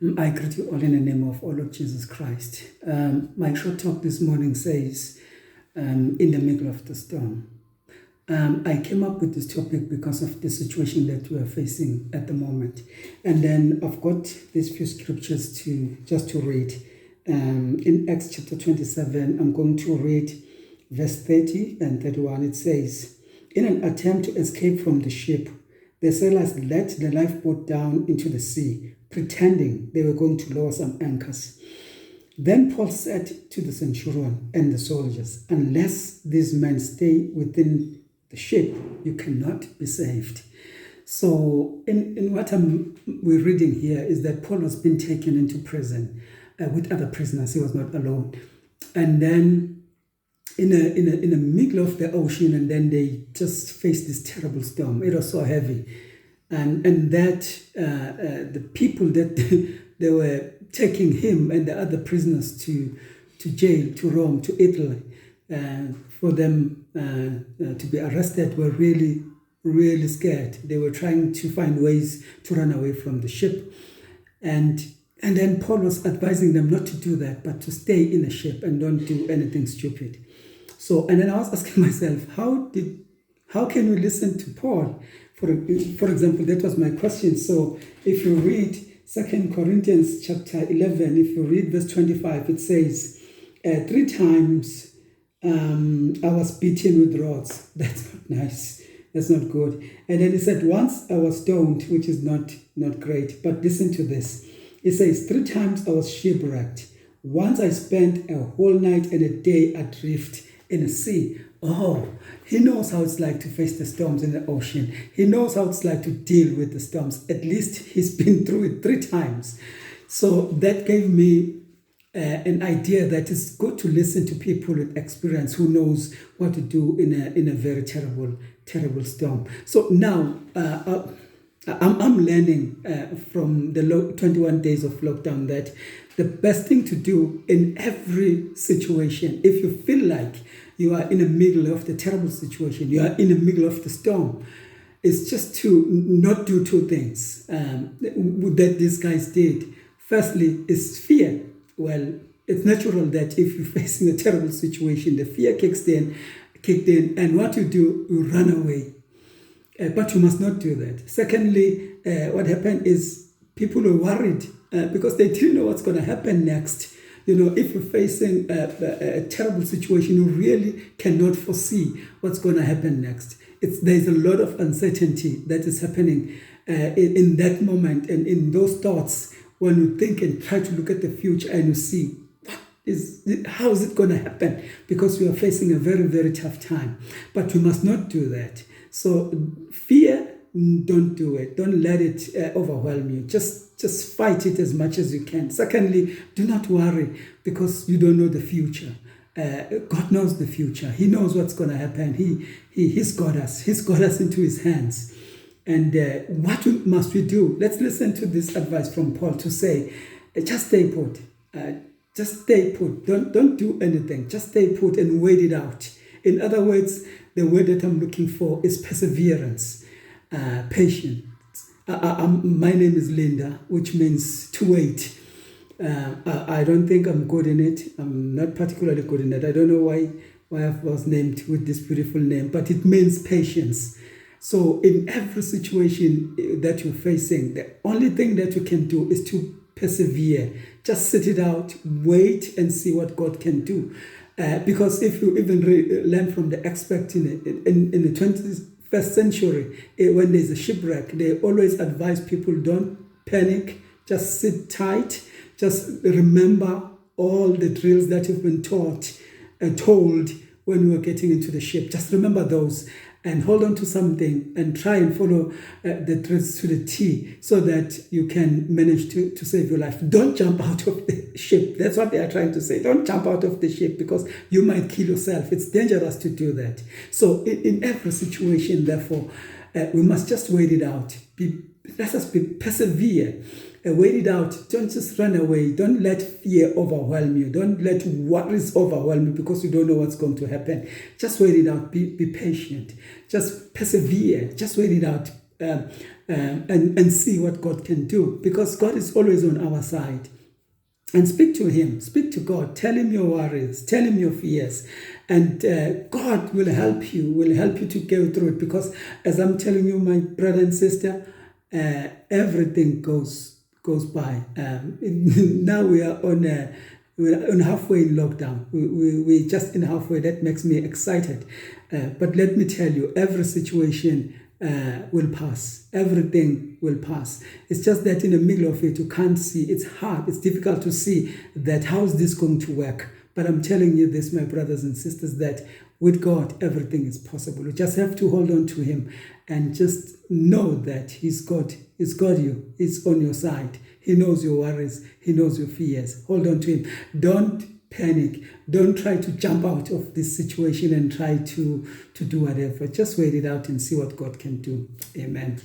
I greet you all in the name of our Lord Jesus Christ. My short talk this morning says, in the middle of the storm. I came up with this topic because of the situation that we are facing at the moment. And then I've got these few scriptures to read. In Acts chapter 27, I'm going to read verse 30 and 31. It says, in an attempt to escape from the ship, the sailors let the lifeboat down into the sea, pretending they were going to lower some anchors. Then Paul said to the centurion and the soldiers, unless these men stay within the ship, you cannot be saved. So in what we're reading here is that Paul was being taken into prison with other prisoners. He was not alone. And then in the middle of the ocean, and then they just faced this terrible storm. It was so heavy. And that the people that they were taking him and the other prisoners to jail, to Rome, to Italy, for them to be arrested were really, really scared. They were trying to find ways to run away from the ship. And then Paul was advising them not to do that, but to stay in the ship and don't do anything stupid. So, and then I was asking myself, how can we listen to Paul? For example, that was my question. So if you read 2 Corinthians chapter 11, if you read verse 25, it says, 3 times I was beaten with rods. That's not nice. That's not good. And then he said, once I was stoned, which is not great. But listen to this. It says, 3 times I was shipwrecked. Once I spent a whole night and a day adrift in the sea. Oh, he knows how it's like to face the storms in the ocean. He knows how it's like to deal with the storms. At least he's been through it 3 times. So that gave me an idea that it's good to listen to people with experience who knows what to do in a very terrible storm. So now I'm learning from the 21 days of lockdown that the best thing to do in every situation, if you feel like you are in the middle of the terrible situation, you are in the middle of the storm, is just to not do 2 things that these guys did. Firstly, is fear. Well, it's natural that if you're facing a terrible situation, the fear kicked in, and what you do, you run away. But you must not do that. Secondly, what happened is people were worried because they didn't know what's going to happen next. You know, if you're facing a terrible situation, you really cannot foresee what's going to happen next. There's a lot of uncertainty that is happening in that moment and in those thoughts when you think and try to look at the future and you see, how is it going to happen? Because we are facing a very, very tough time. But you must not do that. So fear, don't do it. Don't let it overwhelm you. Just fight it as much as you can. Secondly, do not worry because you don't know the future. God knows the future. He knows what's going to happen. He's got us. He's got us into his hands. And what must we do? Let's listen to this advice from Paul to say, just stay put. Just stay put. Don't do anything. Just stay put and wait it out. In other words, the word that I'm looking for is perseverance, patience. My name is Linda, which means to wait. I don't think I'm good in it. I'm not particularly good in it. I don't know why I was named with this beautiful name, but it means patience. So in every situation that you're facing, the only thing that you can do is to persevere. Just sit it out, wait and see what God can do. Because if you even learn from the expert in the 21st century, when there's a shipwreck, they always advise people don't panic, just sit tight, just remember all the drills that you've been taught and told when you were getting into the ship. Just remember those and hold on to something and try and follow the drills to the T so that you can manage to save your life. Don't jump out of the ship. That's what they are trying to say. Don't jump out of the ship because you might kill yourself. It's dangerous to do that. So in every situation, therefore, we must just wait it out. Let us persevere. Wait it out. Don't just run away. Don't let fear overwhelm you. Don't let worries overwhelm you because you don't know what's going to happen. Just wait it out. Be patient. Just persevere. Just wait it out. and see what God can do, because God is always on our side. And speak to him, speak to God, tell him your worries, tell him your fears, and God will help you to go through it, because as I'm telling you, my brother and sister, everything goes by. Now we're on halfway in lockdown. We're just in halfway. That makes me excited. But let me tell you, every situation will pass. Everything will pass. It's just that in the middle of it, you can't see. It's hard. It's difficult to see that how is this going to work. But I'm telling you this, my brothers and sisters, that with God, everything is possible. You just have to hold on to him and just know that he's got you. He's on your side. He knows your worries. He knows your fears. Hold on to him. Don't panic. Don't try to jump out of this situation and try to do whatever. Just wait it out and see what God can do. Amen.